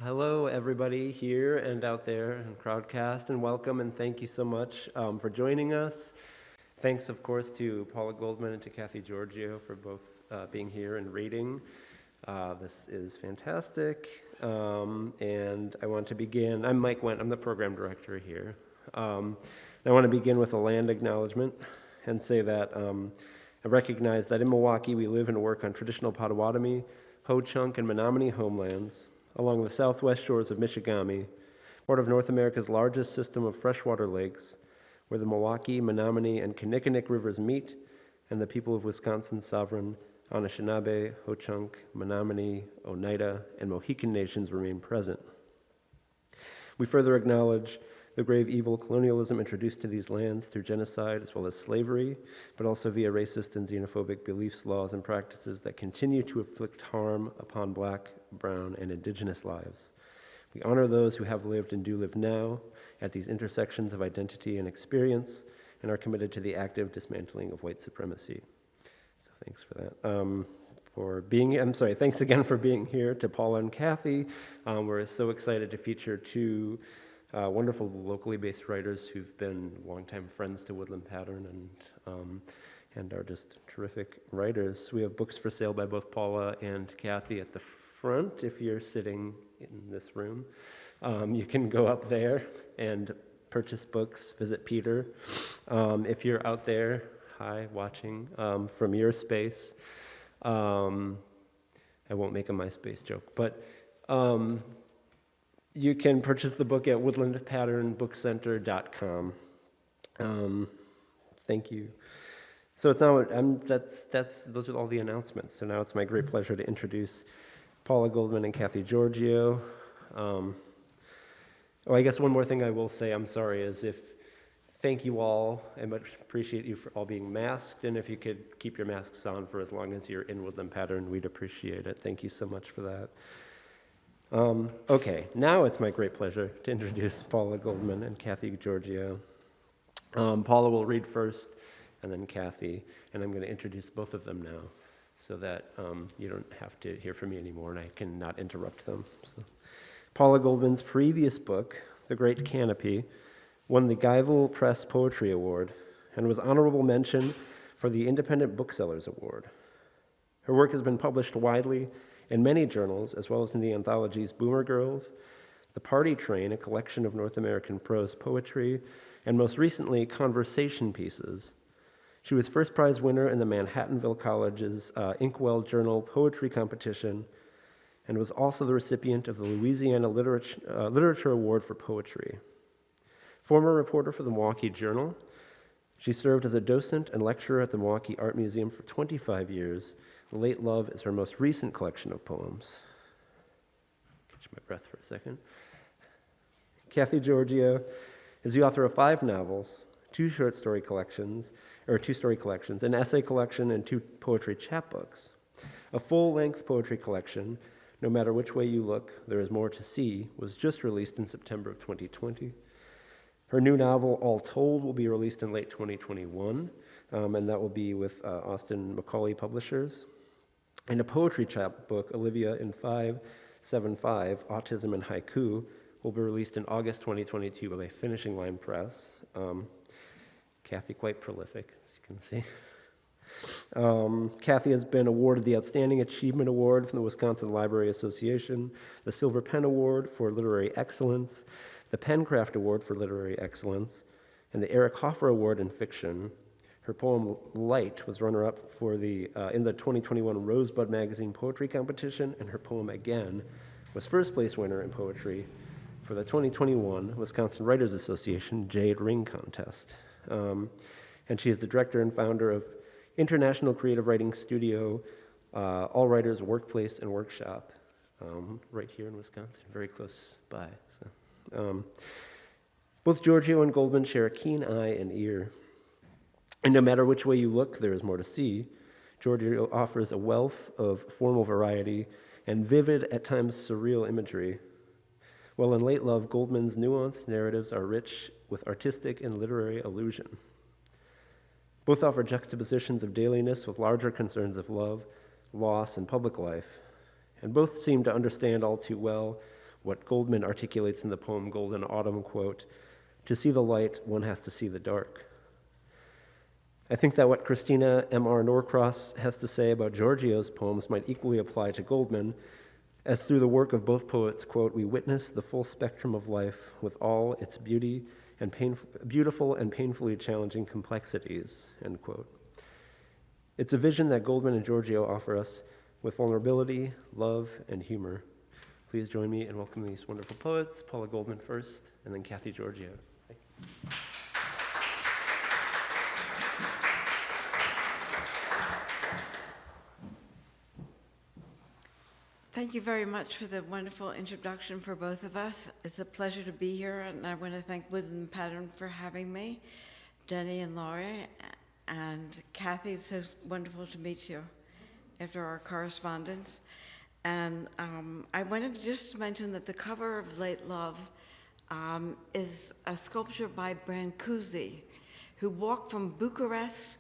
Hello, everybody here and out there in Crowdcast, and welcome and thank you so much for joining us. Thanks, of course, to Paula Goldman and to Kathie Giorgio for both being here and reading. This is fantastic, and I want to begin. I'm Mike Wendt, I'm the program director here. I want to begin with a land acknowledgement and say that I recognize that in Milwaukee we live and work on traditional Potawatomi, Ho-Chunk, and Menominee homelands, along the southwest shores of Michigami, part of North America's largest system of freshwater lakes, where the Milwaukee, Menominee, and Kinnickinnick rivers meet, and the people of Wisconsin's sovereign Anishinaabe, Ho-Chunk, Menominee, Oneida, and Mohican nations remain present. We further acknowledge the grave evil colonialism introduced to these lands through genocide as well as slavery, but also via racist and xenophobic beliefs, laws, and practices that continue to inflict harm upon Black, brown, and indigenous lives. We honor those who have lived and do live now at these intersections of identity and experience and are committed to the active dismantling of white supremacy. So thanks for that. Thanks again for being here to Paula and Kathie. We're so excited to feature two wonderful locally based writers who've been longtime friends to Woodland Pattern and are just terrific writers. We have books for sale by both Paula and Kathie at the front. If you're sitting in this room, you can go up there and purchase books, visit Peter. If you're out there, watching from your space, I won't make a MySpace joke, but you can purchase the book at woodlandpatternbookcenter.com. Thank you. So it's now those are all the announcements. So now it's my great pleasure to introduce Paula Goldman and Kathie Giorgio. I guess one more thing I will say, I'm sorry, is thank you all. I much appreciate you for all being masked, and if you could keep your masks on for as long as you're in Woodland Pattern, we'd appreciate it. Thank you so much for that. Okay, now it's my great pleasure to introduce Paula Goldman and Kathie Giorgio. Paula will read first, and then Kathie, and I'm going to introduce both of them now so that you don't have to hear from me anymore and I can not interrupt them. So, Paula Goldman's previous book, The Great Canopy, won the Guyville Press Poetry Award and was honorable mention for the Independent Booksellers Award. Her work has been published widely in many journals, as well as in the anthologies Boomer Girls, The Party Train, a collection of North American prose poetry, and most recently, Conversation Pieces. She was first prize winner in the Manhattanville College's Inkwell Journal Poetry Competition and was also the recipient of the Louisiana Literature Award for Poetry. Former reporter for the Milwaukee Journal, she served as a docent and lecturer at the Milwaukee Art Museum for 25 years. Late Love is her most recent collection of poems. Catch my breath for a second. Kathie Giorgio is the author of 5 novels, 2 story collections, an essay collection, and 2 poetry chapbooks. A full-length poetry collection, No Matter Which Way You Look, There Is More to See, was just released in September of 2020. Her new novel, All Told, will be released in late 2021, and that will be with Austin Macaulay Publishers. And a poetry chapbook, Olivia in 575, Autism and Haiku, will be released in August 2022 by Finishing Line Press. Kathie, quite prolific, as you can see. Kathie has been awarded the Outstanding Achievement Award from the Wisconsin Library Association, the Silver Pen Award for Literary Excellence, the Pencraft Award for Literary Excellence, and the Eric Hoffer Award in Fiction. Her poem Light was runner-up in the 2021 Rosebud Magazine Poetry Competition, and her poem Again was first place winner in poetry for the 2021 Wisconsin Writers Association Jade Ring Contest. And she is the director and founder of International Creative Writing Studio, All Writers Workplace and Workshop, right here in Wisconsin, very close by. Both Giorgio and Goldman share a keen eye and ear. And no matter which way you look, there is more to see. Giorgio offers a wealth of formal variety and vivid, at times surreal imagery. While in Late Love, Goldman's nuanced narratives are rich with artistic and literary allusion. Both offer juxtapositions of dailiness with larger concerns of love, loss, and public life. And both seem to understand all too well what Goldman articulates in the poem Golden Autumn, quote, "To see the light, one has to see the dark." I think that what Christina M.R. Norcross has to say about Giorgio's poems might equally apply to Goldman, as through the work of both poets, quote, "We witness the full spectrum of life with all its beauty and beautiful and painfully challenging complexities," end quote. It's a vision that Goldman and Giorgio offer us with vulnerability, love, and humor. Please join me in welcoming these wonderful poets, Paula Goldman first, and then Kathie Giorgio. Thank you. Thank you very much for the wonderful introduction for both of us. It's a pleasure to be here, and I want to thank Woodland Pattern for having me, Denny and Laurie, and Kathie. It's so wonderful to meet you after our correspondence. And I wanted to just mention that the cover of Late Love is a sculpture by Brancusi, who walked from Bucharest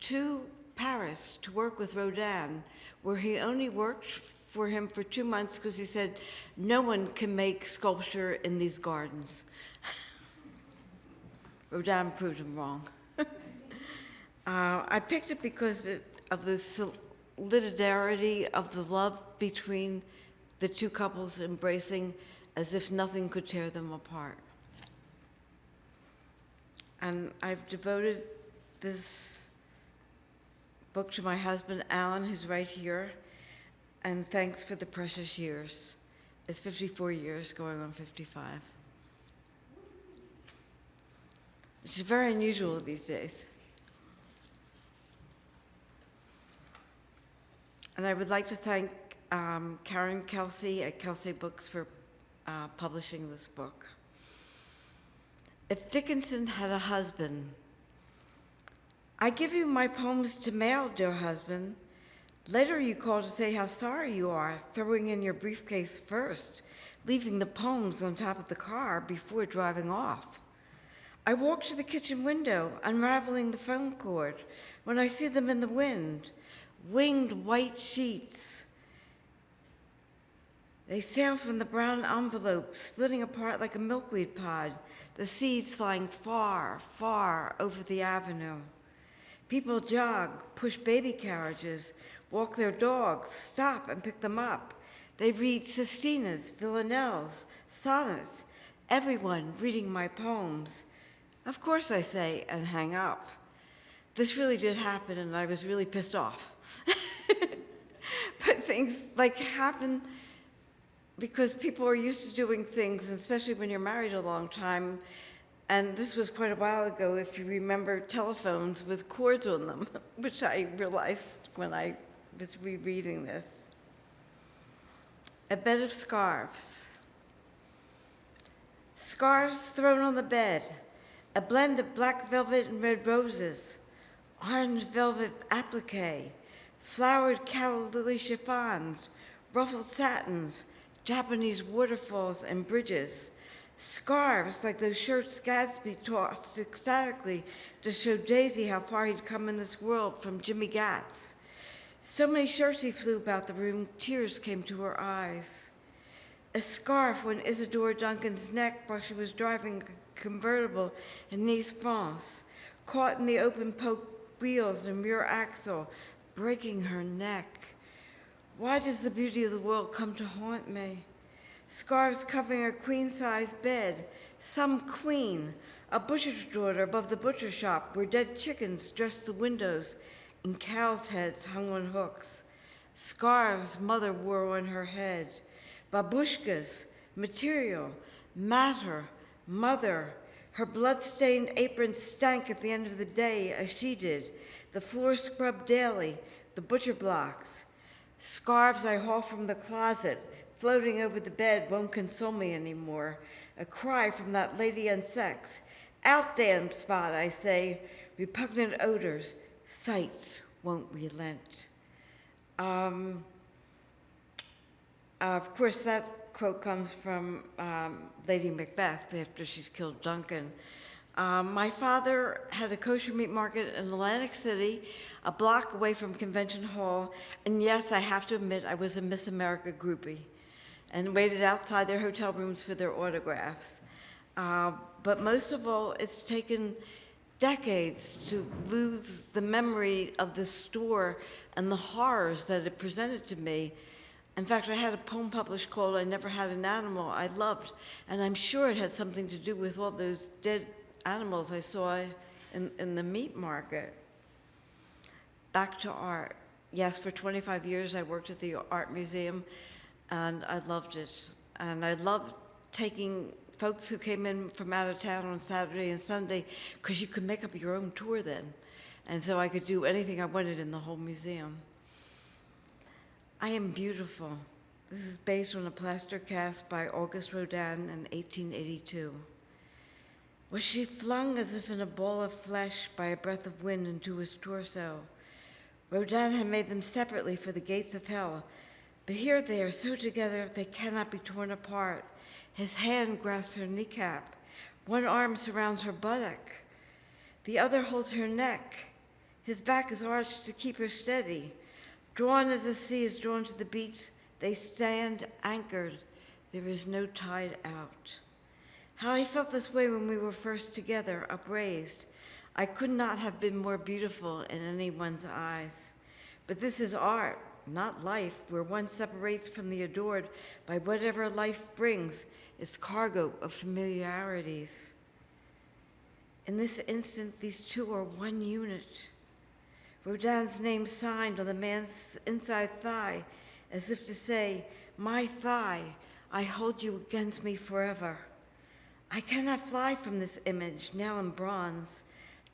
to Paris to work with Rodin, where he only worked for him for 2 months because he said, no one can make sculpture in these gardens. Rodin proved him wrong. I picked it because of the solidarity of the love between the two couples embracing as if nothing could tear them apart. And I've devoted this book to my husband, Alan, who's right here, and thanks for the precious years. It's 54 years, going on 55. Which is very unusual these days. And I would like to thank Karen Kelsay at Kelsay Books for publishing this book. If Dickinson had a husband, I give you my poems to mail, dear husband. Later you call to say how sorry you are, throwing in your briefcase first, leaving the poems on top of the car before driving off. I walk to the kitchen window, unraveling the phone cord, when I see them in the wind, winged white sheets. They sail from the brown envelope, splitting apart like a milkweed pod, the seeds flying far, far over the avenue. People jog, push baby carriages, walk their dogs, stop and pick them up. They read sestinas, villanelles, sonnets, everyone reading my poems. Of course, I say, and hang up. This really did happen, and I was really pissed off. But things like happen because people are used to doing things, especially when you're married a long time. And this was quite a while ago, if you remember telephones with cords on them, which I realized when I was rereading this. A bed of scarves. Scarves thrown on the bed, a blend of black velvet and red roses, orange velvet applique, flowered calla lily chiffons, ruffled satins, Japanese waterfalls and bridges, scarves like those shirts Gatsby tossed ecstatically to show Daisy how far he'd come in this world from Jimmy Gatz. So many shirts he flew about the room, tears came to her eyes. A scarf on Isadora Duncan's neck while she was driving a convertible in Nice, France, caught in the open poke wheels and rear axle, breaking her neck. Why does the beauty of the world come to haunt me? Scarves covering a queen-size bed, some queen, a butcher's daughter above the butcher shop where dead chickens dressed the windows and cows' heads hung on hooks. Scarves mother wore on her head, babushkas, material, matter, mother. Her blood-stained apron stank at the end of the day as she did, the floor scrubbed daily, the butcher blocks. Scarves I haul from the closet, floating over the bed, won't console me anymore. A cry from that lady on sex. Out, damn spot, I say. Repugnant odors, sights won't relent. Of course, that quote comes from Lady Macbeth after she's killed Duncan. My father had a kosher meat market in Atlantic City, a block away from Convention Hall, and yes, I have to admit, I was a Miss America groupie. and waited outside their hotel rooms for their autographs. But most of all, it's taken decades to lose the memory of the store and the horrors that it presented to me. In fact, I had a poem published called I Never Had an Animal I Loved, and I'm sure it had something to do with all those dead animals I saw in the meat market. Back to art. Yes, for 25 years I worked at the art museum, and I loved it. And I loved taking folks who came in from out of town on Saturday and Sunday, because you could make up your own tour then. And so I could do anything I wanted in the whole museum. I Am Beautiful. This is based on a plaster cast by Auguste Rodin in 1882. Was she flung as if in a ball of flesh by a breath of wind into his torso? Rodin had made them separately for the gates of hell, but here they are so together they cannot be torn apart. His hand grasps her kneecap. One arm surrounds her buttock. The other holds her neck. His back is arched to keep her steady. Drawn as the sea is drawn to the beach, they stand anchored. There is no tide out. How I felt this way when we were first together, upraised. I could not have been more beautiful in anyone's eyes. But this is art, not life, where one separates from the adored by whatever life brings, its cargo of familiarities. In this instant, these two are one unit. Rodin's name signed on the man's inside thigh, as if to say, my thigh, I hold you against me forever. I cannot fly from this image, now in bronze.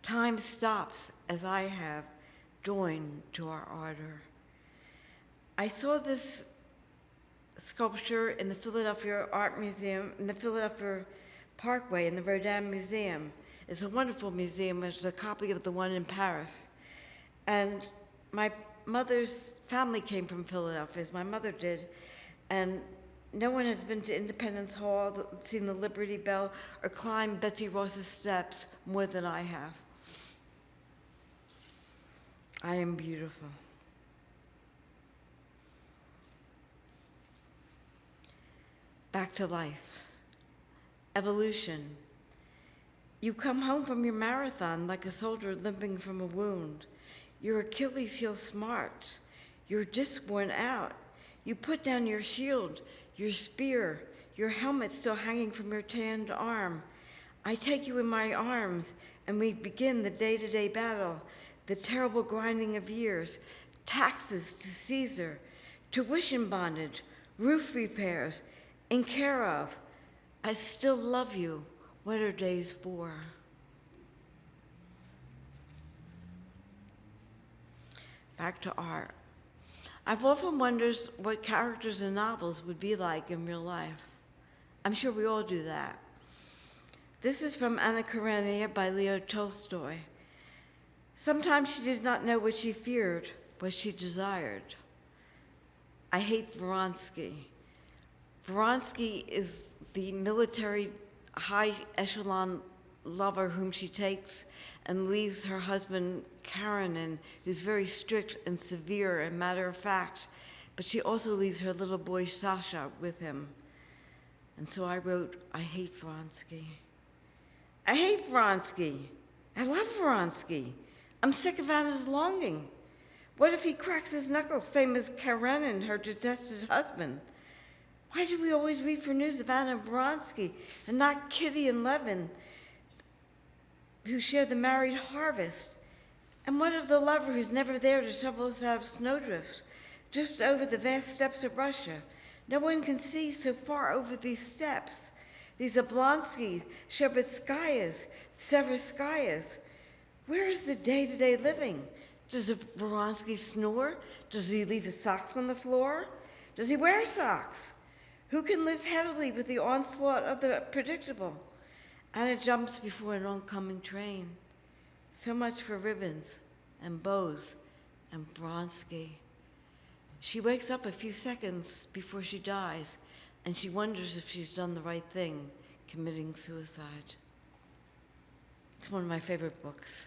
Time stops, as I have, joined to our ardor. I saw this sculpture in the Philadelphia Art Museum, in the Philadelphia Parkway, in the Rodin Museum. It's a wonderful museum. It's a copy of the one in Paris. And my mother's family came from Philadelphia, as my mother did, and no one has been to Independence Hall, seen the Liberty Bell, or climbed Betsy Ross's steps more than I have. I am beautiful. Back to life. Evolution. You come home from your marathon like a soldier limping from a wound. Your Achilles heel smarts. Your disc worn out. You put down your shield, your spear, your helmet still hanging from your tanned arm. I take you in my arms, and we begin the day-to-day battle, the terrible grinding of years, taxes to Caesar, tuition bondage, roof repairs, in care of. I still love you. What are days for? Back to art. I've often wondered what characters in novels would be like in real life. I'm sure we all do that. This is from Anna Karenia by Leo Tolstoy. Sometimes she did not know what she feared, what she desired. I hate Vronsky. Vronsky is the military high echelon lover whom she takes and leaves her husband, Karenia, who's very strict and severe and matter of fact, but she also leaves her little boy, Sasha, with him. And so I wrote, I hate Vronsky. I hate Vronsky. I love Vronsky. I'm sick of Anna's longing. What if he cracks his knuckles, same as Karenia, her detested husband? Why do we always read for news of Anna and Vronsky and not Kitty and Levin, who share the married harvest? And what of the lover who's never there to shovel us out of snowdrifts, just over the vast steppes of Russia? No one can see so far over these steppes, these Oblonsky, Sherbatskayas, Severskayas. Where is the day-to-day living? Does Vronsky snore? Does he leave his socks on the floor? Does he wear socks? Who can live heavily with the onslaught of the predictable? Anna jumps before an oncoming train. So much for ribbons and bows and Vronsky. She wakes up a few seconds before she dies, and she wonders if she's done the right thing, committing suicide. It's one of my favorite books.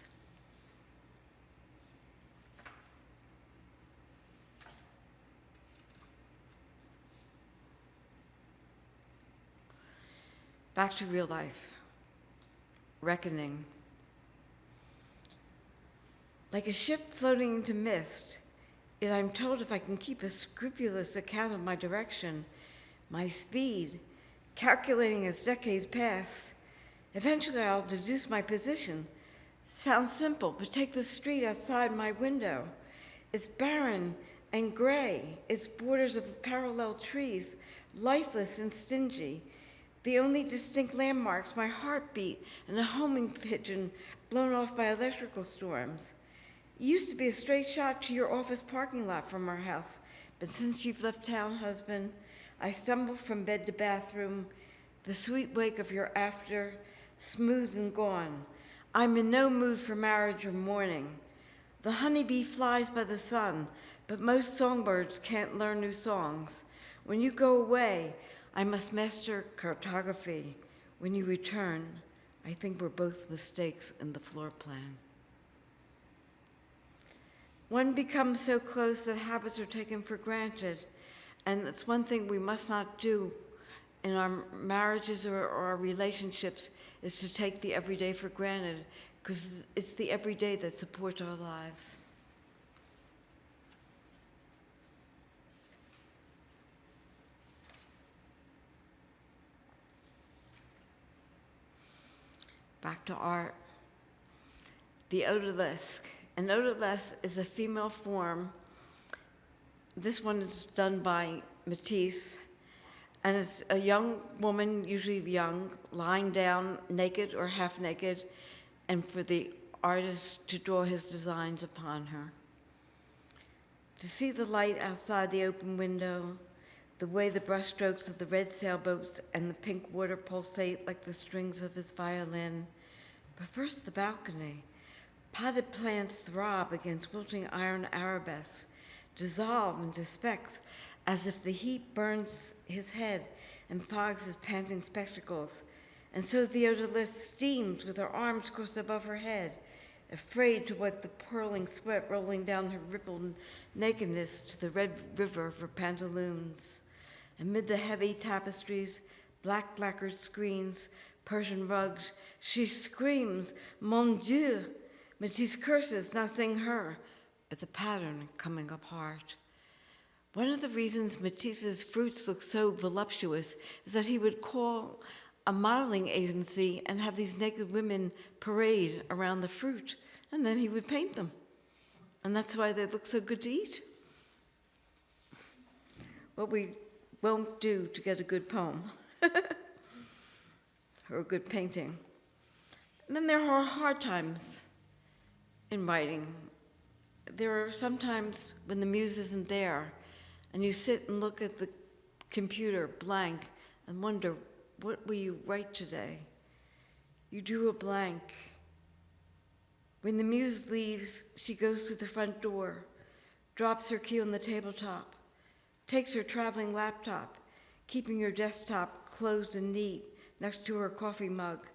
Back to real life. Reckoning. Like a ship floating into mist, yet I'm told if I can keep a scrupulous account of my direction, my speed, calculating as decades pass, eventually I'll deduce my position. Sounds simple, but take the street outside my window. It's barren and gray, its borders of parallel trees, lifeless and stingy. The only distinct landmarks, my heartbeat and a homing pigeon blown off by electrical storms. It used to be a straight shot to your office parking lot from our house, but since you've left town, husband, I stumble from bed to bathroom, the sweet wake of your after, smooth and gone. I'm in no mood for marriage or mourning. The honeybee flies by the sun, but most songbirds can't learn new songs. When you go away, I must master cartography. When you return, I think we're both mistakes in the floor plan. One becomes so close that habits are taken for granted, and that's one thing we must not do in our marriages or our relationships, is to take the everyday for granted, because it's the everyday that supports our lives. Back to art. The odalisque. An odalisque is a female form. This one is done by Matisse, and it's a young woman, usually young, lying down naked or half naked, and for the artist to draw his designs upon her. To see the light outside the open window, the way the brushstrokes of the red sailboats and the pink water pulsate like the strings of his violin. But first the balcony. Potted plants throb against wilting iron arabesques, dissolve into specks as if the heat burns his head and fogs his panting spectacles. And so the odalisque steams with her arms crossed above her head, afraid to wipe the purling sweat rolling down her rippled nakedness to the red river of her pantaloons. Amid the heavy tapestries, black lacquered screens, Persian rugs, she screams, "Mon Dieu!" Matisse curses, not saying her, but the pattern coming apart. One of the reasons Matisse's fruits look so voluptuous is that he would call a modeling agency and have these naked women parade around the fruit, and then he would paint them. And that's why they look so good to eat. What we won't do to get a good poem or a good painting. And then there are hard times in writing. There are some times when the muse isn't there, and you sit and look at the computer blank and wonder, what will you write today? You drew a blank. When the muse leaves, she goes through the front door, drops her key on the tabletop, takes her traveling laptop, keeping her desktop closed and neat next to her coffee mug.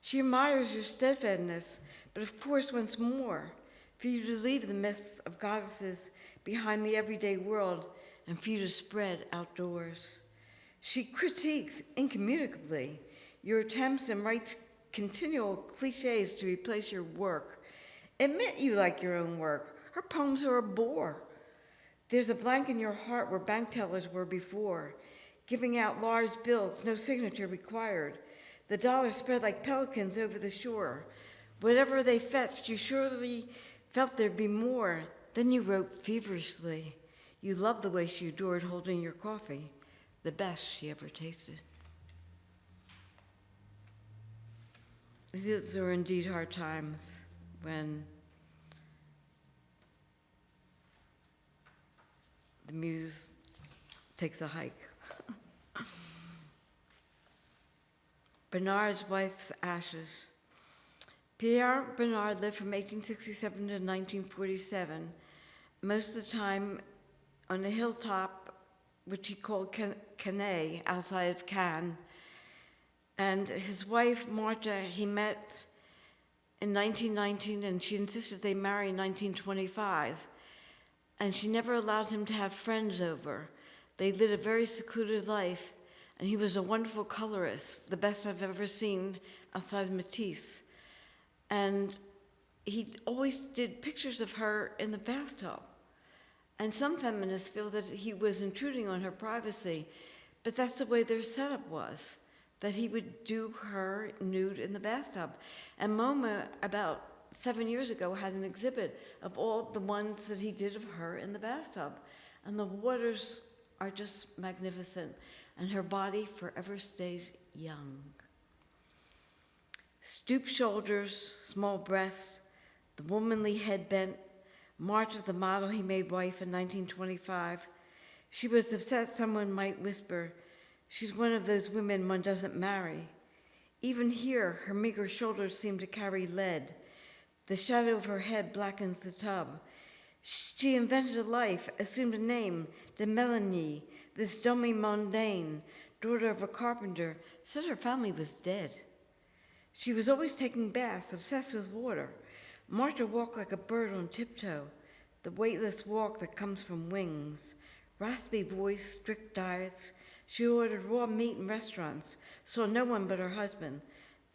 She admires your steadfastness, but of course wants more, for you to leave the myth of goddesses behind the everyday world and for you to spread outdoors. She critiques incommunicably your attempts and writes continual cliches to replace your work. Admit you like your own work. Her poems are a bore. There's a blank in your heart where bank tellers were before, giving out large bills, no signature required. The dollars spread like pelicans over the shore. Whatever they fetched, you surely felt there'd be more. Then you wrote feverishly. You loved the way she adored holding your coffee, the best she ever tasted. These are indeed hard times when the muse takes a hike. Bernard's wife's ashes. Pierre Bernard lived from 1867 to 1947, most of the time on a hilltop, which he called Cannes, outside of Cannes. And his wife, Martha, he met in 1919, and she insisted they marry in 1925. And she never allowed him to have friends over. They led a very secluded life, And he was a wonderful colorist, the best I've ever seen outside Matisse. And he always did pictures of her in the bathtub. And some feminists feel that he was intruding on her privacy, but that's the way their setup was, that he would do her nude in the bathtub. And MoMA, about 7 years ago, had an exhibit of all the ones that he did of her in the bathtub. And the waters are just magnificent, and her body forever stays young. Stooped shoulders, small breasts, the womanly head bent, Martha, the model he made wife in 1925. She was upset someone might whisper, she's one of those women one doesn't marry. Even here, her meager shoulders seem to carry lead. The shadow of her head blackens the tub. She invented a life, assumed a name, de Melanie, this dummy mondaine, daughter of a carpenter, said her family was dead. She was always taking baths, obsessed with water. Martha walked like a bird on tiptoe, the weightless walk that comes from wings. Raspy voice, strict diets. She ordered raw meat in restaurants, saw no one but her husband.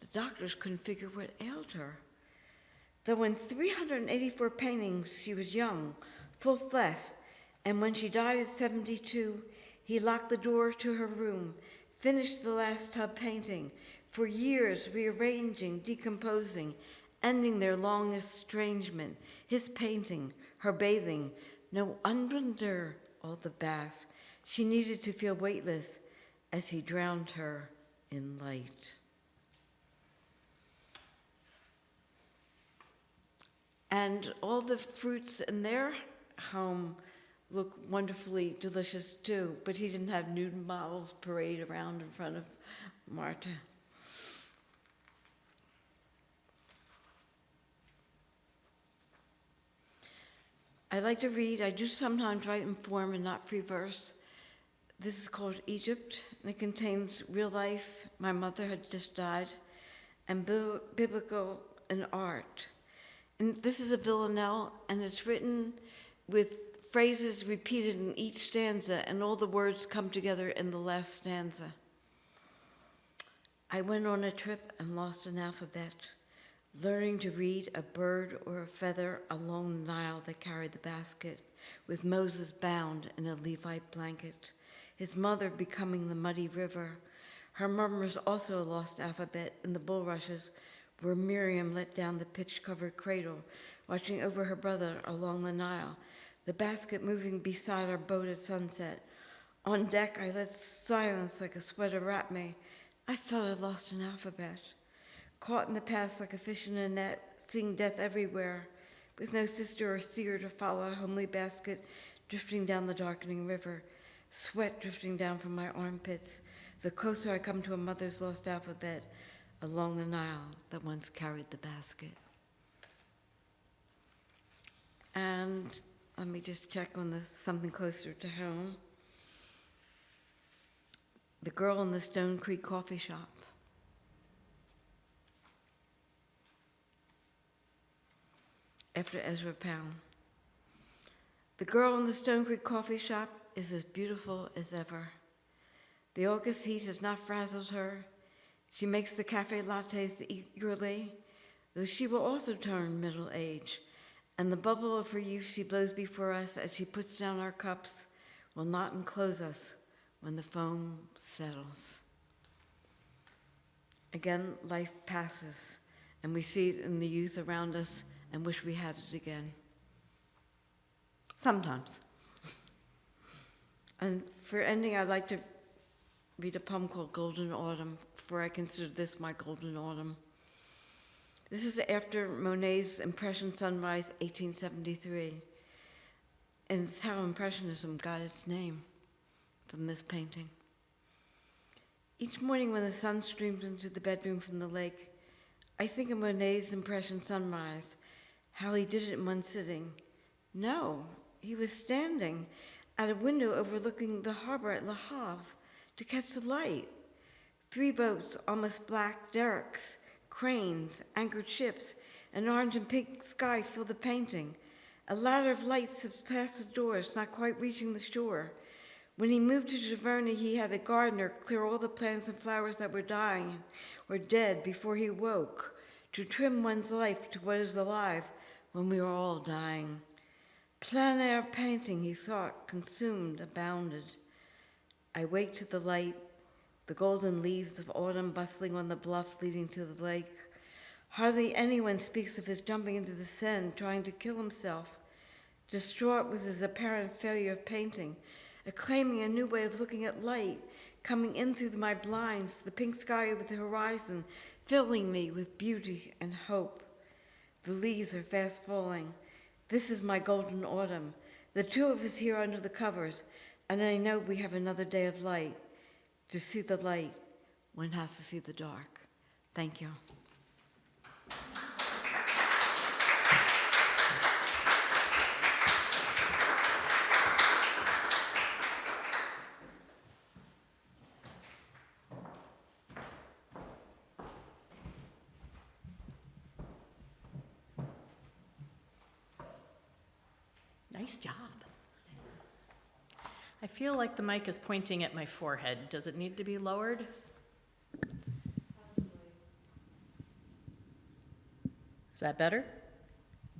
The doctors couldn't figure what ailed her. Though in 384 paintings she was young, full flesh, and when she died at 72, he locked the door to her room, finished the last tub painting, for years rearranging, decomposing, ending their long estrangement, his painting, her bathing, no under all the baths. She needed to feel weightless as he drowned her in light. And all the fruits in their home look wonderfully delicious too, but he didn't have nude models parade around in front of Martha. I like to read. I do sometimes write in form and not free verse. This is called Egypt, and it contains real life. My mother had just died, and biblical and art. And this is a villanelle, and it's written with phrases repeated in each stanza, and all the words come together in the last stanza. I went on a trip and lost an alphabet, learning to read a bird or a feather along the Nile that carried the basket, with Moses bound in a Levite blanket, his mother becoming the muddy river. Her murmurs also a lost alphabet in the bulrushes where Miriam let down the pitch-covered cradle, watching over her brother along the Nile, the basket moving beside our boat at sunset. On deck, I let silence like a sweater wrap me. I felt I'd lost an alphabet. Caught in the past like a fish in a net, seeing death everywhere, with no sister or seer to follow a homely basket drifting down the darkening river, sweat drifting down from my armpits, the closer I come to a mother's lost alphabet along the Nile that once carried the basket. And let me just check on this, something closer to home. The Girl in the Stone Creek Coffee Shop. After Ezra Pound. The girl in the Stone Creek Coffee Shop is as beautiful as ever. The August heat has not frazzled her. She makes the cafe lattes eagerly, though she will also turn middle age, and the bubble of her youth she blows before us as she puts down our cups will not enclose us when the foam settles. Again, life passes, and we see it in the youth around us and wish we had it again. Sometimes. And for ending, I'd like to read a poem called Golden Autumn, for I consider this my golden autumn. This is after Monet's Impression Sunrise, 1873. And it's how Impressionism got its name from this painting. Each morning when the sun streams into the bedroom from the lake, I think of Monet's Impression Sunrise, how he did it in one sitting. No, he was standing at a window overlooking the harbor at Le Havre to catch the light. 3 boats, almost black derricks, cranes, anchored ships, an orange and pink sky fill the painting. A ladder of lights that pass the doors, not quite reaching the shore. When he moved to Giverny, he had a gardener clear all the plants and flowers that were dying or dead before he woke, to trim one's life to what is alive when we are all dying. Plein air painting, he thought, consumed, abounded. I wake to the light, the golden leaves of autumn bustling on the bluff leading to the lake. Hardly anyone speaks of his jumping into the Seine, trying to kill himself, distraught with his apparent failure of painting, acclaiming a new way of looking at light, coming in through my blinds, the pink sky with the horizon, filling me with beauty and hope. The leaves are fast falling. This is my golden autumn. The two of us here under the covers, and I know we have another day of light. To see the light, one has to see the dark. Thank you. Nice job. I feel like the mic is pointing at my forehead. Does it need to be lowered? Is that better?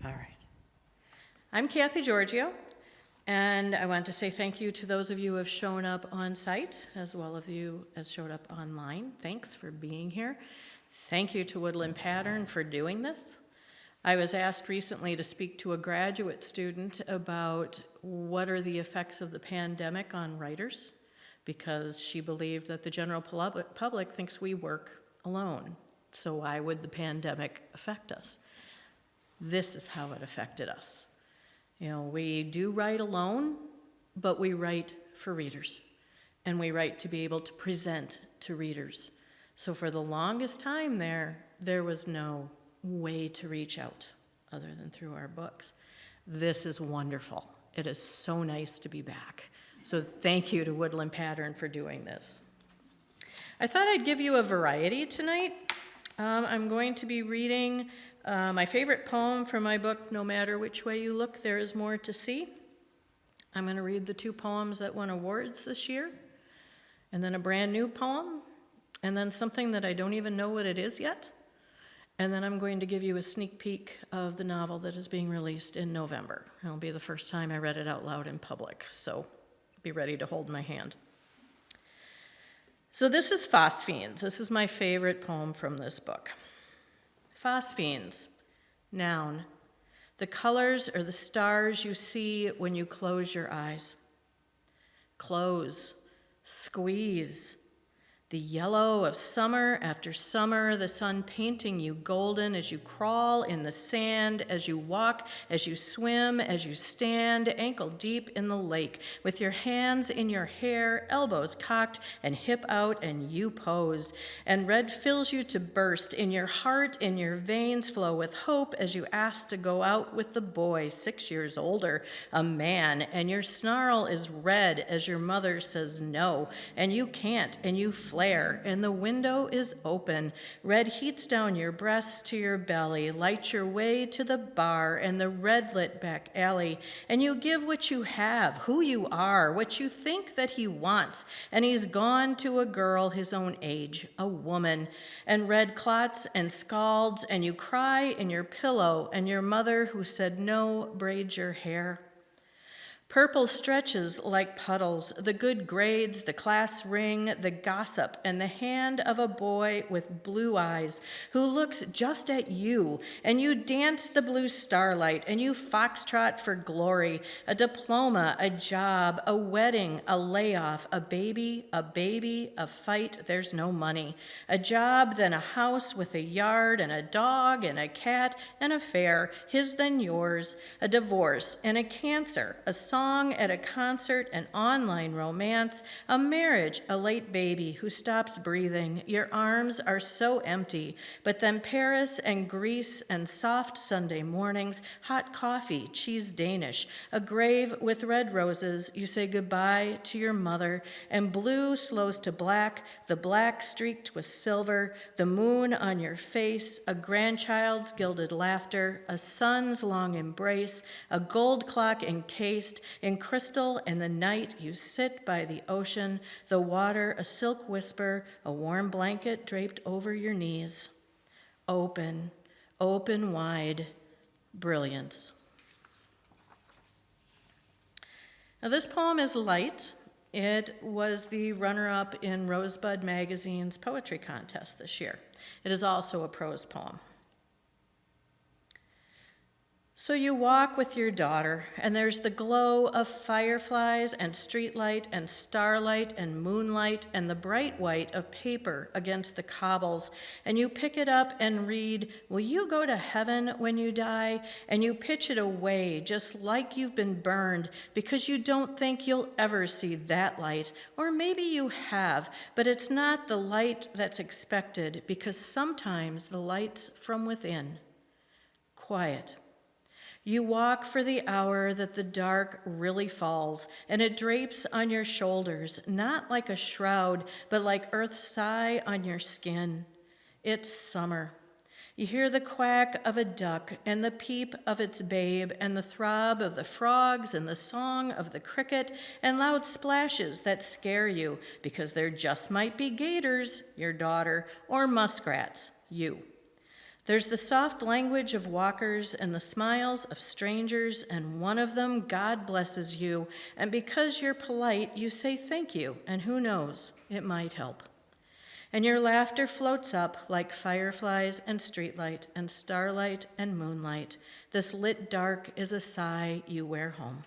All right. I'm Kathie Giorgio, and I want to say thank you to those of you who have shown up on site, as well as you as showed up online. Thanks for being here. Thank you to Woodland Pattern for doing this. I was asked recently to speak to a graduate student about what are the effects of the pandemic on writers, because she believed that the general public thinks we work alone. So why would the pandemic affect us? This is how it affected us. You know, we do write alone, but we write for readers, and we write to be able to present to readers. So for the longest time there was no way to reach out other than through our books. This is wonderful. It is so nice to be back. So thank you to Woodland Pattern for doing this. I thought I'd give you a variety tonight. I'm going to be reading my favorite poem from my book, No Matter Which Way You Look, There Is More to See. I'm going to read the two poems that won awards this year, and then a brand new poem, and then something that I don't even know what it is yet. And then I'm going to give you a sneak peek of the novel that is being released in November. It'll be the first time I read it out loud in public, so be ready to hold my hand. So this is Phosphines. This is my favorite poem from this book. Phosphines, noun. The colors are the stars you see when you close your eyes. Close, squeeze. The yellow of summer after summer, the sun painting you golden as you crawl in the sand, as you walk, as you swim, as you stand ankle deep in the lake, with your hands in your hair, elbows cocked and hip out, and you pose. And red fills you to burst. In your heart, in your veins flow with hope as you ask to go out with the boy 6 years older, a man, and your snarl is red as your mother says no, and you can't, and you flare, and the window is open. Red heats down your breasts to your belly, light your way to the bar and the red-lit back alley, and you give what you have, who you are, what you think that he wants, and he's gone to a girl his own age, a woman, and red clots and scalds, and you cry in your pillow, and your mother who said no braids your hair. Purple stretches like puddles, the good grades, the class ring, the gossip, and the hand of a boy with blue eyes who looks just at you, and you dance the blue starlight, and you foxtrot for glory, a diploma, a job, a wedding, a layoff, a baby, a fight, there's no money, a job, then a house with a yard, and a dog, and a cat, and a fair, his then yours, a divorce, and a cancer, a song at a concert, an online romance, a marriage, a late baby who stops breathing. Your arms are so empty, but then Paris and Greece and soft Sunday mornings, hot coffee, cheese Danish, a grave with red roses, you say goodbye to your mother, and blue slows to black, the black streaked with silver, the moon on your face, a grandchild's gilded laughter, a son's long embrace, a gold clock encased, In crystal in the night you sit by the ocean, the water a silk whisper, a warm blanket draped over your knees. Open, open wide, brilliance. Now this poem is light. It was the runner-up in Rosebud Magazine's poetry contest this year. It is also a prose poem. So you walk with your daughter, and there's the glow of fireflies and streetlight and starlight and moonlight and the bright white of paper against the cobbles, and you pick it up and read, "Will you go to heaven when you die?" And you pitch it away just like you've been burned because you don't think you'll ever see that light, or maybe you have, but it's not the light that's expected because sometimes the light's from within. Quiet. You walk for the hour that the dark really falls, and it drapes on your shoulders, not like a shroud, but like Earth's sigh on your skin. It's summer. You hear the quack of a duck and the peep of its babe and the throb of the frogs and the song of the cricket and loud splashes that scare you because there just might be gators, your daughter, or muskrats, you. There's the soft language of walkers and the smiles of strangers, and one of them, God blesses you, and because you're polite, you say thank you, and who knows, it might help. And your laughter floats up like fireflies and streetlight and starlight and moonlight. This lit dark is a sigh you wear home.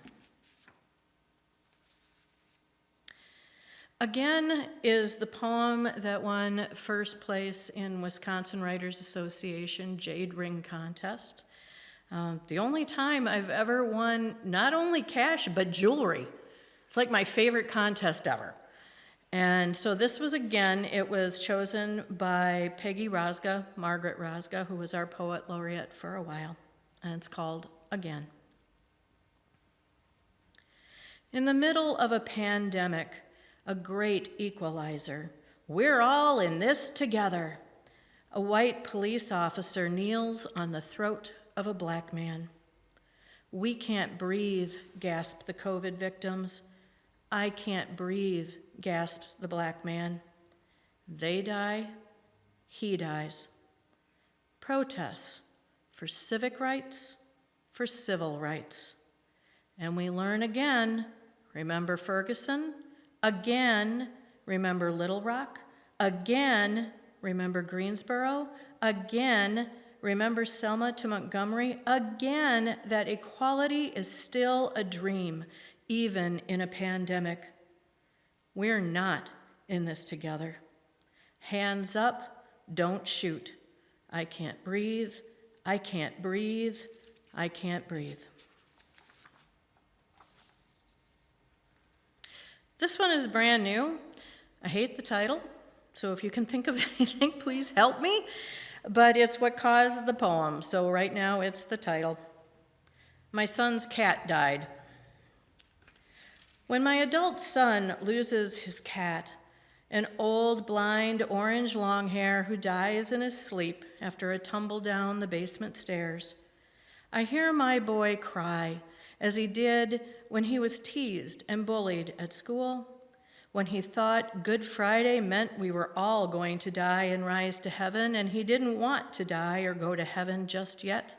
Again is the poem that won first place in Wisconsin Writers Association Jade Ring Contest. The only time I've ever won not only cash, but jewelry. It's like my favorite contest ever. And so this was, again, it was chosen by Peggy Rosga, Margaret Rosga, who was our poet laureate for a while. And it's called Again. In the middle of a pandemic, a great equalizer. We're all in this together. A white police officer kneels on the throat of a black man. We can't breathe, gasp the COVID victims. I can't breathe, gasps the black man. They die, he dies. Protests for civic rights, for civil rights. And we learn again, remember Ferguson? Again, remember Little Rock. Again, remember Greensboro. Again, remember Selma to Montgomery. Again, that equality is still a dream, even in a pandemic. We're not in this together. Hands up, don't shoot. I can't breathe, I can't breathe, I can't breathe. This one is brand new. I hate the title, so if you can think of anything, please help me. But it's what caused the poem, so right now it's the title. My son's cat died. When my adult son loses his cat, an old, blind, orange long-hair who dies in his sleep after a tumble down the basement stairs, I hear my boy cry, as he did when he was teased and bullied at school, when he thought Good Friday meant we were all going to die and rise to heaven, and he didn't want to die or go to heaven just yet.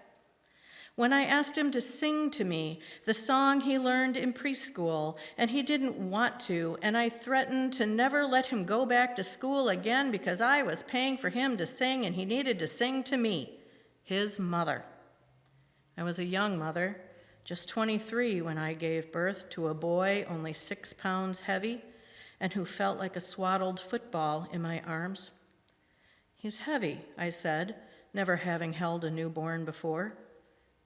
When I asked him to sing to me the song he learned in preschool, and he didn't want to, and I threatened to never let him go back to school again because I was paying for him to sing, and he needed to sing to me, his mother. I was a young mother, just 23 when I gave birth to a boy only 6 pounds heavy and who felt like a swaddled football in my arms. He's heavy, I said, never having held a newborn before.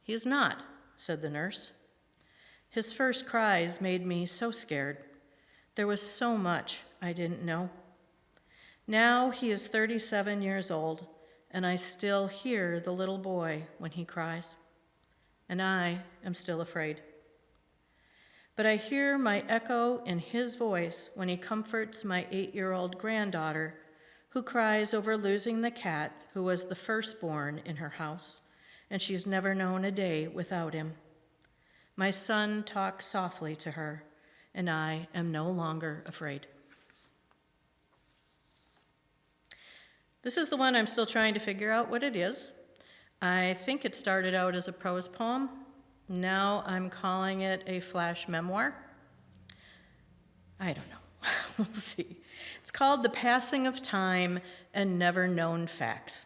He's not, said the nurse. His first cries made me so scared. There was so much I didn't know. Now he is 37 years old, and I still hear the little boy when he cries. And I am still afraid. But I hear my echo in his voice when he comforts my 8-year-old granddaughter who cries over losing the cat who was the firstborn in her house, and she's never known a day without him. My son talks softly to her, and I am no longer afraid. This is the one I'm still trying to figure out what it is. I think it started out as a prose poem. Now I'm calling it a flash memoir. I don't know. We'll see. It's called The Passing of Time and Never Known Facts.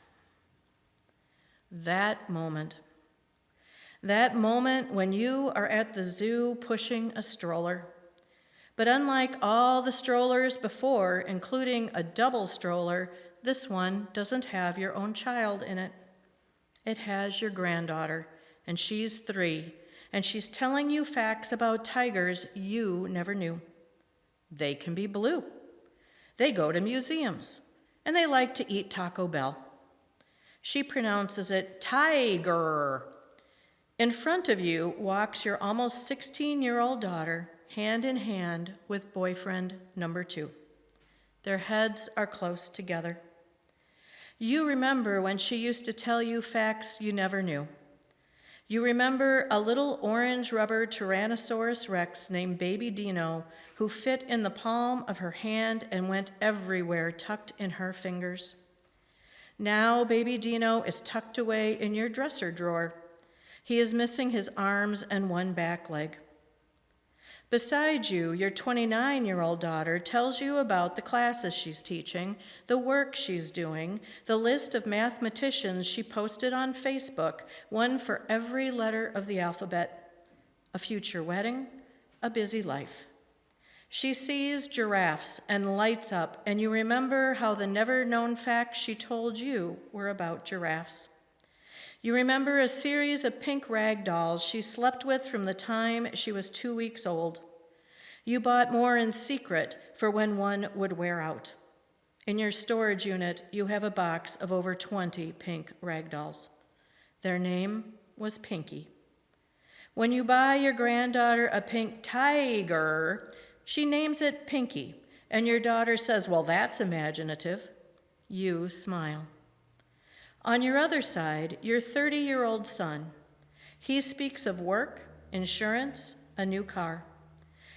That moment when you are at the zoo pushing a stroller. But unlike all the strollers before, including a double stroller, this one doesn't have your own child in it. It has your granddaughter, and she's 3, and she's telling you facts about tigers you never knew. They can be blue. They go to museums, and they like to eat Taco Bell. She pronounces it tiger. In front of you walks your almost 16-year-old daughter, hand in hand with boyfriend number 2. Their heads are close together. You remember when she used to tell you facts you never knew. You remember a little orange rubber Tyrannosaurus Rex named Baby Dino who fit in the palm of her hand and went everywhere tucked in her fingers. Now Baby Dino is tucked away in your dresser drawer. He is missing his arms and one back leg. Beside you, your 29-year-old daughter tells you about the classes she's teaching, the work she's doing, the list of mathematicians she posted on Facebook, one for every letter of the alphabet, a future wedding, a busy life. She sees giraffes and lights up, and you remember how the never-known facts she told you were about giraffes. You remember a series of pink rag dolls she slept with from the time she was 2 weeks old. You bought more in secret for when one would wear out. In your storage unit, you have a box of over 20 pink rag dolls. Their name was Pinky. When you buy your granddaughter a pink tiger, she names it Pinky, and your daughter says, "Well, that's imaginative." You smile. On your other side, your 30-year-old son. He speaks of work, insurance, a new car.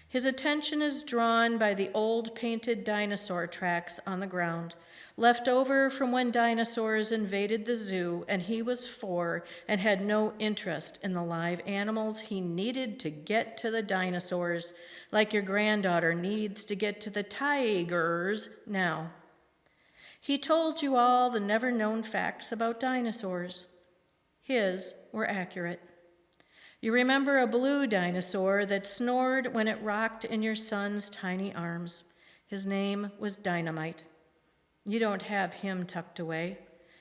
His attention is drawn by the old painted dinosaur tracks on the ground, left over from when dinosaurs invaded the zoo and he was 4 and had no interest in the live animals he needed to get to the dinosaurs, like your granddaughter needs to get to the tigers now. He told you all the never-known facts about dinosaurs. His were accurate. You remember a blue dinosaur that snored when it rocked in your son's tiny arms. His name was Dynamite. You don't have him tucked away.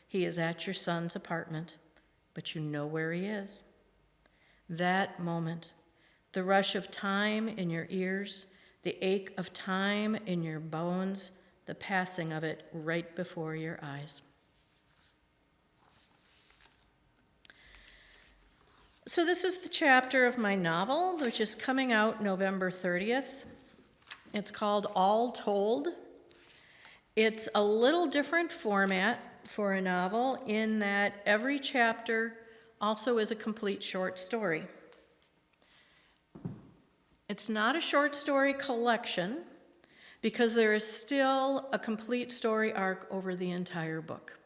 He is at your son's apartment, but you know where he is. That moment, the rush of time in your ears, the ache of time in your bones, the passing of it right before your eyes. So this is the chapter of my novel, which is coming out November 30th. It's called All Told. It's a little different format for a novel in that every chapter also is a complete short story. It's not a short story collection, because there is still a complete story arc over the entire book.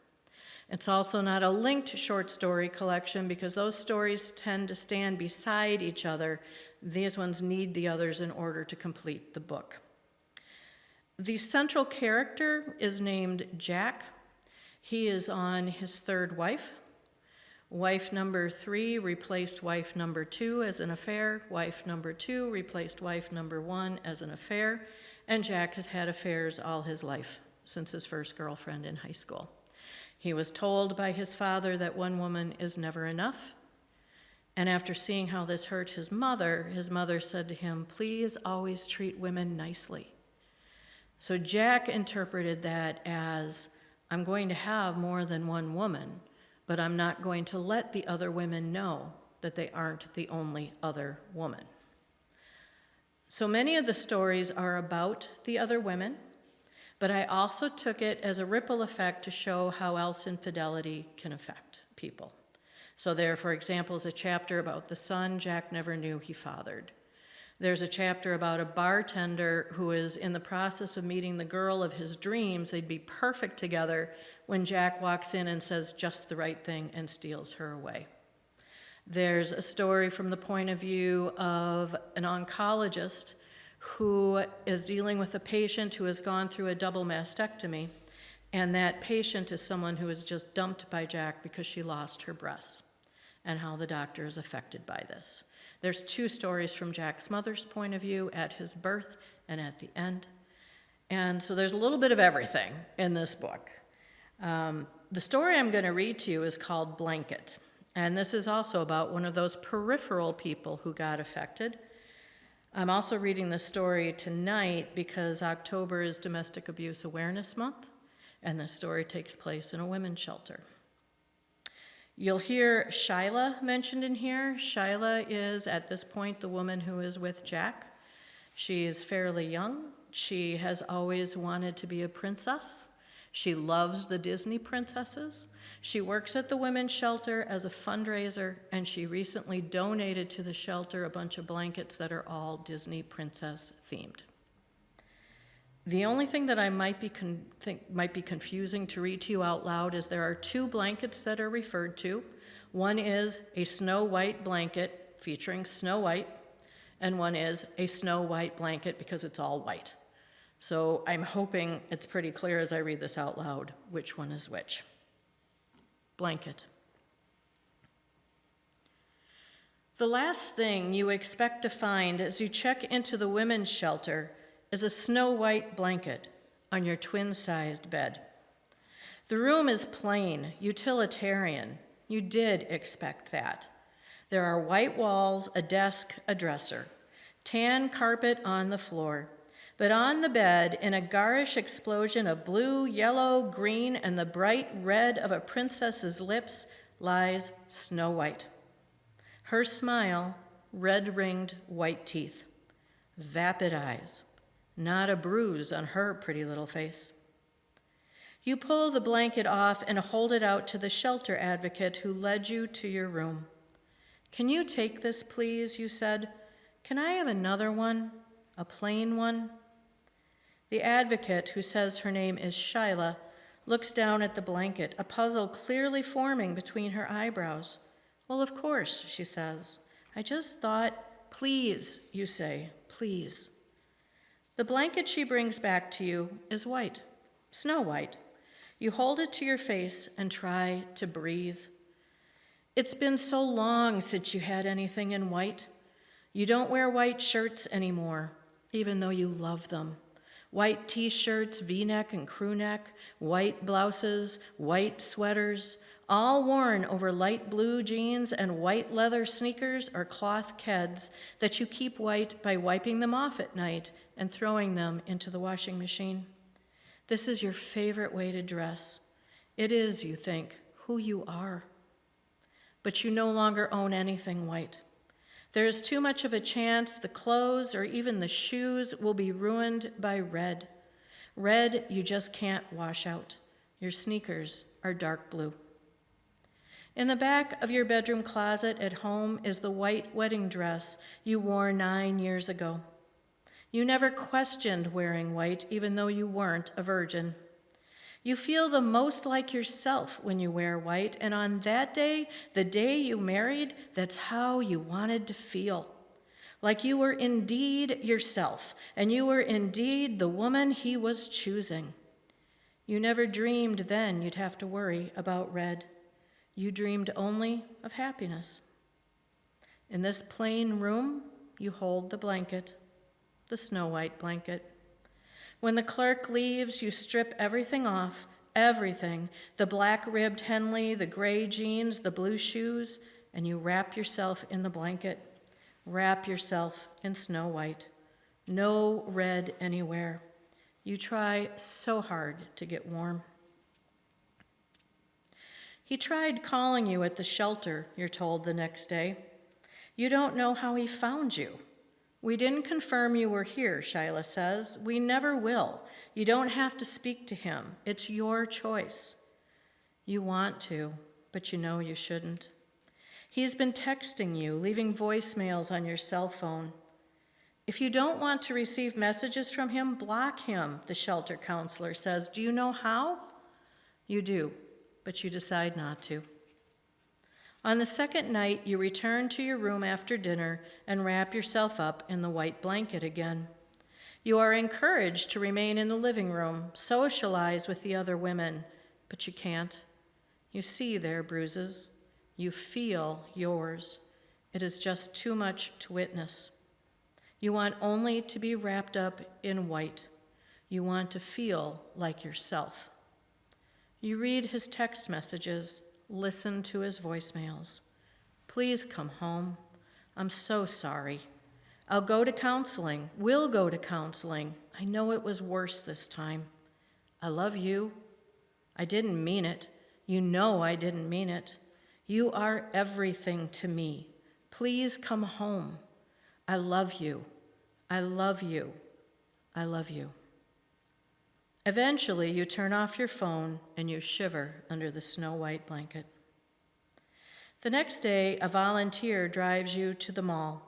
It's also not a linked short story collection because those stories tend to stand beside each other. These ones need the others in order to complete the book. The central character is named Jack. He is on his 3rd wife. Wife number 3 replaced wife number 2 as an affair. Wife number 2 replaced wife number 1 as an affair. And Jack has had affairs all his life, since his first girlfriend in high school. He was told by his father that one woman is never enough. And after seeing how this hurt his mother said to him, "Please always treat women nicely." So Jack interpreted that as, I'm going to have more than one woman, but I'm not going to let the other women know that they aren't the only other woman. So many of the stories are about the other women, but I also took it as a ripple effect to show how else infidelity can affect people. So there, for example, is a chapter about the son Jack never knew he fathered. There's a chapter about a bartender who is in the process of meeting the girl of his dreams. They'd be perfect together when Jack walks in and says just the right thing and steals her away. There's a story from the point of view of an oncologist who is dealing with a patient who has gone through a double mastectomy, and that patient is someone who is just dumped by Jack because she lost her breasts, and how the doctor is affected by this. There's 2 stories from Jack's mother's point of view at his birth and at the end. And so there's a little bit of everything in this book. The story I'm going to read to you is called Blanket. And this is also about one of those peripheral people who got affected. I'm also reading this story tonight because October is Domestic Abuse Awareness Month, and this story takes place in a women's shelter. You'll hear Shyla mentioned in here. Shyla is, at this point, the woman who is with Jack. She is fairly young. She has always wanted to be a princess. She loves the Disney princesses. She works at the women's shelter as a fundraiser, and she recently donated to the shelter a bunch of blankets that are all Disney princess themed. The only thing that I might be confusing to read to you out loud is there are 2 blankets that are referred to. One is a Snow White blanket featuring Snow White, and one is a Snow White blanket because it's all white. So I'm hoping it's pretty clear as I read this out loud which one is which. Blanket. The last thing you expect to find as you check into the women's shelter is a snow white blanket on your twin-sized bed. The room is plain, utilitarian. You did expect that. There are white walls, a desk, a dresser, tan carpet on the floor. But on the bed, in a garish explosion of blue, yellow, green, and the bright red of a princess's lips, lies Snow White. Her smile, red-ringed white teeth, vapid eyes, not a bruise on her pretty little face. You pull the blanket off and hold it out to the shelter advocate who led you to your room. "Can you take this, please?" you said. "Can I have another one, a plain one?" The advocate, who says her name is Shyla, looks down at the blanket, a puzzle clearly forming between her eyebrows. "Well, of course," she says. "I just thought," "Please," you say, "please." The blanket she brings back to you is white, snow white. You hold it to your face and try to breathe. It's been so long since you had anything in white. You don't wear white shirts anymore, even though you love them. White t-shirts, V-neck and crew neck, white blouses, white sweaters, all worn over light blue jeans and white leather sneakers or cloth keds that you keep white by wiping them off at night and throwing them into the washing machine. This is your favorite way to dress. It is, you think, who you are. But you no longer own anything white. There is too much of a chance the clothes or even the shoes will be ruined by red. Red you just can't wash out. Your sneakers are dark blue. In the back of your bedroom closet at home is the white wedding dress you wore 9 years ago. You never questioned wearing white, even though you weren't a virgin. You feel the most like yourself when you wear white, and on that day, the day you married, that's how you wanted to feel. Like you were indeed yourself, and you were indeed the woman he was choosing. You never dreamed then you'd have to worry about red. You dreamed only of happiness. In this plain room, you hold the blanket, the snow white blanket. When the clerk leaves, you strip everything off, everything, the black-ribbed Henley, the gray jeans, the blue shoes, and you wrap yourself in the blanket. Wrap yourself in snow white. No red anywhere. You try so hard to get warm. He tried calling you at the shelter, you're told the next day. You don't know how he found you. We didn't confirm you were here, Shyla says. We never will. You don't have to speak to him. It's your choice. You want to, but you know you shouldn't. He's been texting you, leaving voicemails on your cell phone. If you don't want to receive messages from him, block him, the shelter counselor says. Do you know how? You do, but you decide not to. On the second night, you return to your room after dinner and wrap yourself up in the white blanket again. You are encouraged to remain in the living room, socialize with the other women, but you can't. You see their bruises. You feel yours. It is just too much to witness. You want only to be wrapped up in white. You want to feel like yourself. You read his text messages, listen to his voicemails. Please come home. I'm so sorry. I'll go to counseling. We'll go to counseling. I know it was worse this time. I love you. I didn't mean it. You know I didn't mean it. You are everything to me. Please come home. I love you. I love you. I love you. Eventually, you turn off your phone and you shiver under the snow-white blanket. The next day, a volunteer drives you to the mall.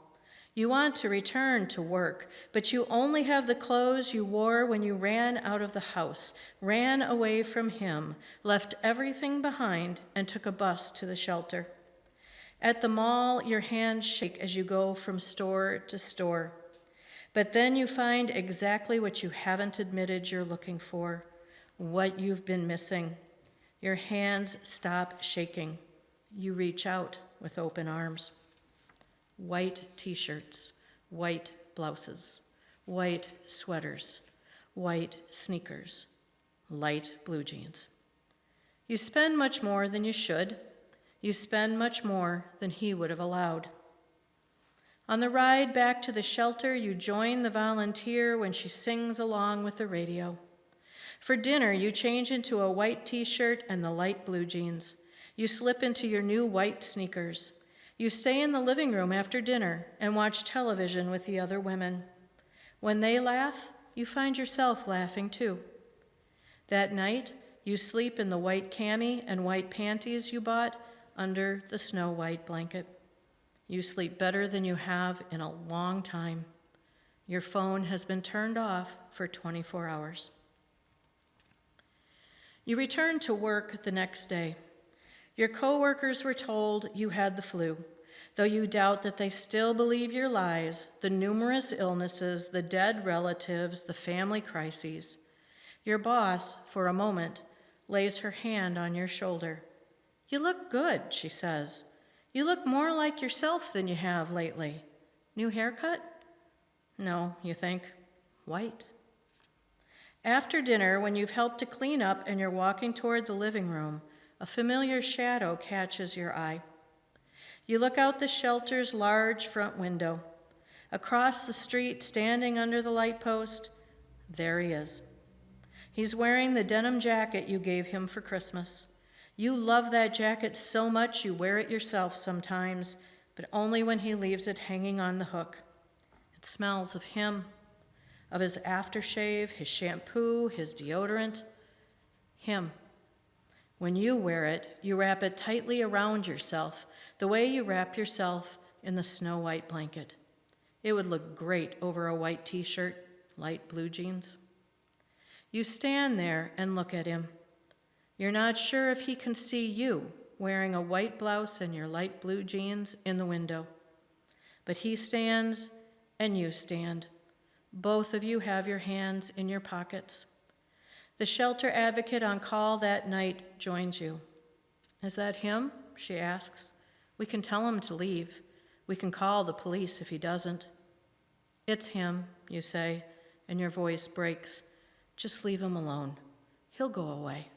You want to return to work, but you only have the clothes you wore when you ran out of the house, ran away from him, left everything behind, and took a bus to the shelter. At the mall, your hands shake as you go from store to store. But then you find exactly what you haven't admitted you're looking for, what you've been missing. Your hands stop shaking. You reach out with open arms. White t-shirts, white blouses, white sweaters, white sneakers, light blue jeans. You spend much more than you should. You spend much more than he would have allowed. On the ride back to the shelter, you join the volunteer when she sings along with the radio. For dinner, you change into a white t-shirt and the light blue jeans. You slip into your new white sneakers. You stay in the living room after dinner and watch television with the other women. When they laugh, you find yourself laughing too. That night, you sleep in the white cami and white panties you bought under the snow-white blanket. You sleep better than you have in a long time. Your phone has been turned off for 24 hours. You return to work the next day. Your coworkers were told you had the flu, though you doubt that they still believe your lies, the numerous illnesses, the dead relatives, the family crises. Your boss, for a moment, lays her hand on your shoulder. You look good, she says. You look more like yourself than you have lately. New haircut? No, you think. White. After dinner, when you've helped to clean up and you're walking toward the living room, a familiar shadow catches your eye. You look out the shelter's large front window. Across the street, standing under the light post, there he is. He's wearing the denim jacket you gave him for Christmas. You love that jacket so much you wear it yourself sometimes, but only when he leaves it hanging on the hook. It smells of him, of his aftershave, his shampoo, his deodorant. Him. When you wear it, you wrap it tightly around yourself, the way you wrap yourself in the snow-white blanket. It would look great over a white t-shirt, light blue jeans. You stand there and look at him. You're not sure if he can see you wearing a white blouse and your light blue jeans in the window. But he stands and you stand. Both of you have your hands in your pockets. The shelter advocate on call that night joins you. Is that him? She asks. We can tell him to leave. We can call the police if he doesn't. It's him, you say, and your voice breaks. Just leave him alone. He'll go away.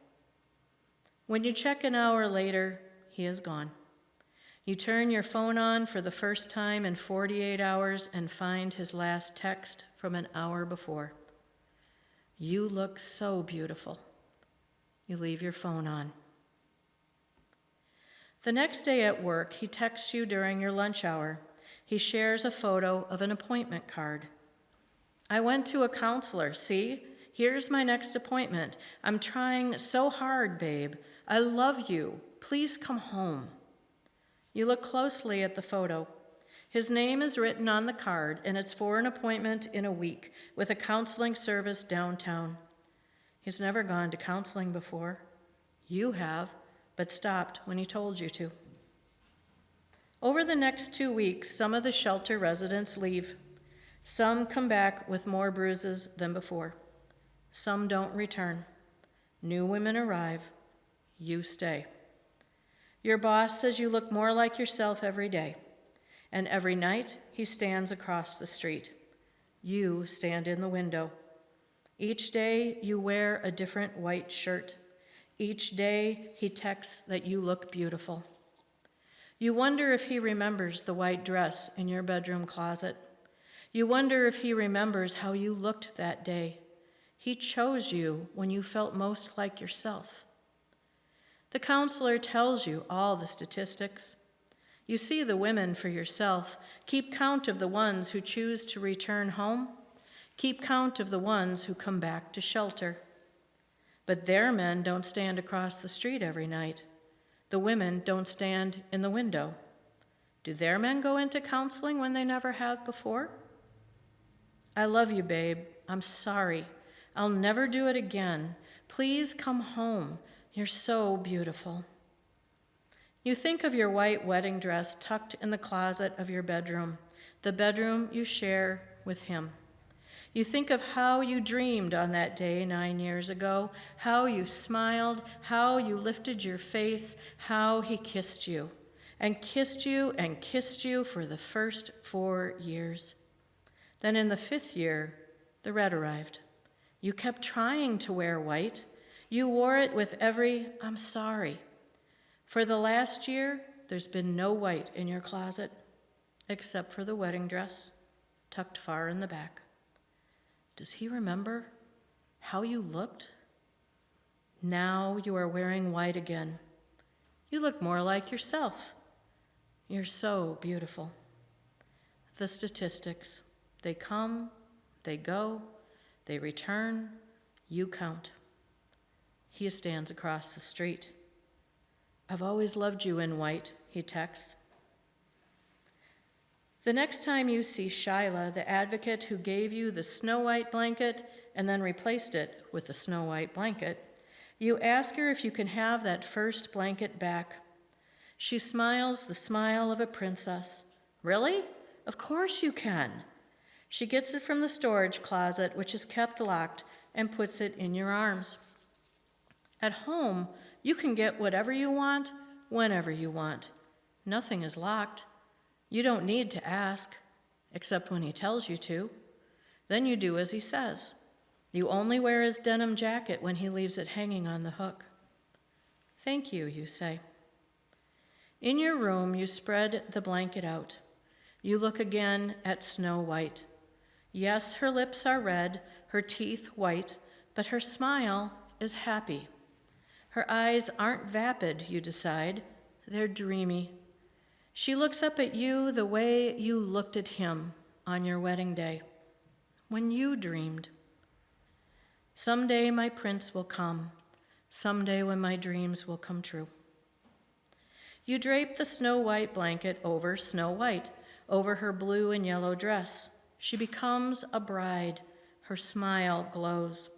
When you check an hour later, he is gone. You turn your phone on for the first time in 48 hours and find his last text from an hour before. You look so beautiful. You leave your phone on. The next day at work, he texts you during your lunch hour. He shares a photo of an appointment card. I went to a counselor, see? Here's my next appointment. I'm trying so hard, babe. I love you. Please come home. You look closely at the photo. His name is written on the card, and it's for an appointment in a week with a counseling service downtown. He's never gone to counseling before. You have, but stopped when he told you to. Over the next 2 weeks, some of the shelter residents leave. Some come back with more bruises than before. Some don't return. New women arrive. You stay. Your boss says you look more like yourself every day, and every night he stands across the street. You stand in the window. Each day you wear a different white shirt. Each day he texts that you look beautiful. You wonder if he remembers the white dress in your bedroom closet. You wonder if he remembers how you looked that day. He chose you when you felt most like yourself. The counselor tells you all the statistics. You see the women for yourself. Keep count of the ones who choose to return home. Keep count of the ones who come back to shelter. But their men don't stand across the street every night. The women don't stand in the window. Do their men go into counseling when they never have before? I love you, babe. I'm sorry. I'll never do it again. Please come home. You're so beautiful. You think of your white wedding dress tucked in the closet of your bedroom, the bedroom you share with him. You think of how you dreamed on that day 9 years ago, how you smiled, how you lifted your face, how he kissed you, and kissed you and kissed you for the first 4 years. Then in the 5th year, the red arrived. You kept trying to wear white. You wore it with every "I'm sorry." For the last year, there's been no white in your closet, except for the wedding dress, tucked far in the back. Does he remember how you looked? Now you are wearing white again. You look more like yourself. You're so beautiful. The statistics, they come, they go, they return, you count. He stands across the street. I've always loved you in white, he texts. The next time you see Shyla, the advocate who gave you the snow white blanket and then replaced it with the snow white blanket, you ask her if you can have that first blanket back. She smiles the smile of a princess. Really? Of course you can. She gets it from the storage closet, which is kept locked, and puts it in your arms. At home, you can get whatever you want, whenever you want. Nothing is locked. You don't need to ask, except when he tells you to. Then you do as he says. You only wear his denim jacket when he leaves it hanging on the hook. Thank you, you say. In your room, you spread the blanket out. You look again at Snow White. Yes, her lips are red, her teeth white, but her smile is happy. Her eyes aren't vapid, you decide. They're dreamy. She looks up at you the way you looked at him on your wedding day, when you dreamed. Someday my prince will come, someday when my dreams will come true. You drape the snow white blanket over Snow White, over her blue and yellow dress. She becomes a bride, her smile glows.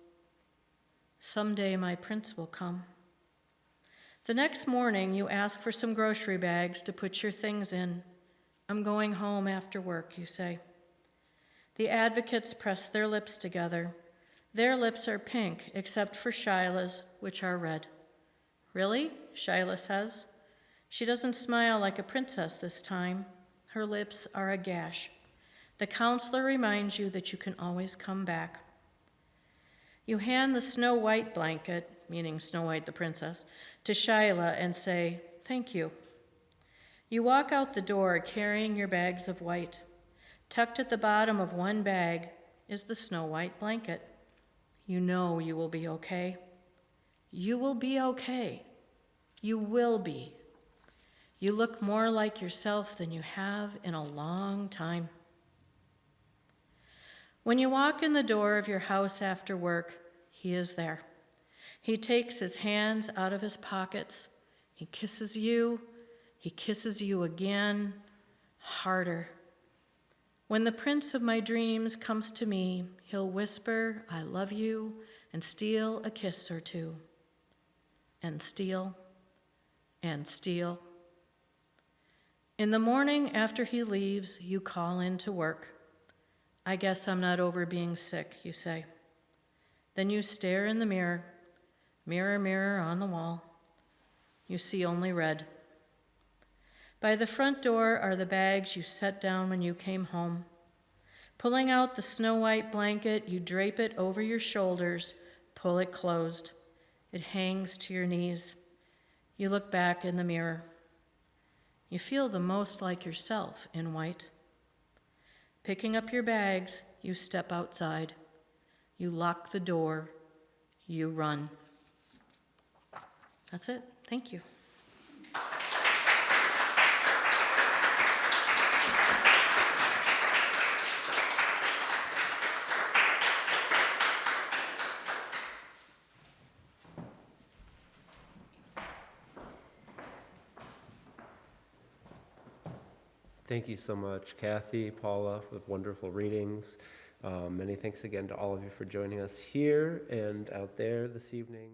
Someday my prince will come. The next morning, you ask for some grocery bags to put your things in. I'm going home after work, you say. The advocates press their lips together. Their lips are pink, except for Shyla's, which are red. Really? Shyla says. She doesn't smile like a princess this time. Her lips are a gash. The counselor reminds you that you can always come back. You hand the Snow White blanket, meaning Snow White the princess, to Shyla and say, thank you. You walk out the door carrying your bags of white. Tucked at the bottom of one bag is the Snow White blanket. You know you will be okay. You will be okay. You will be. You look more like yourself than you have in a long time. When you walk in the door of your house after work, he is there. He takes his hands out of his pockets. He kisses you. He kisses you again, harder. When the prince of my dreams comes to me, he'll whisper, I love you, and steal a kiss or two. And steal, and steal. In the morning after he leaves, you call in to work. I guess I'm not over being sick, you say. Then you stare in the mirror, mirror, mirror on the wall. You see only red. By the front door are the bags you set down when you came home. Pulling out the snow-white blanket, you drape it over your shoulders, pull it closed. It hangs to your knees. You look back in the mirror. You feel the most like yourself in white. Picking up your bags, you step outside. You lock the door. You run. That's it. Thank you. Thank you so much, Kathie, Paula, for the wonderful readings. Many thanks again to all of you for joining us here and out there this evening.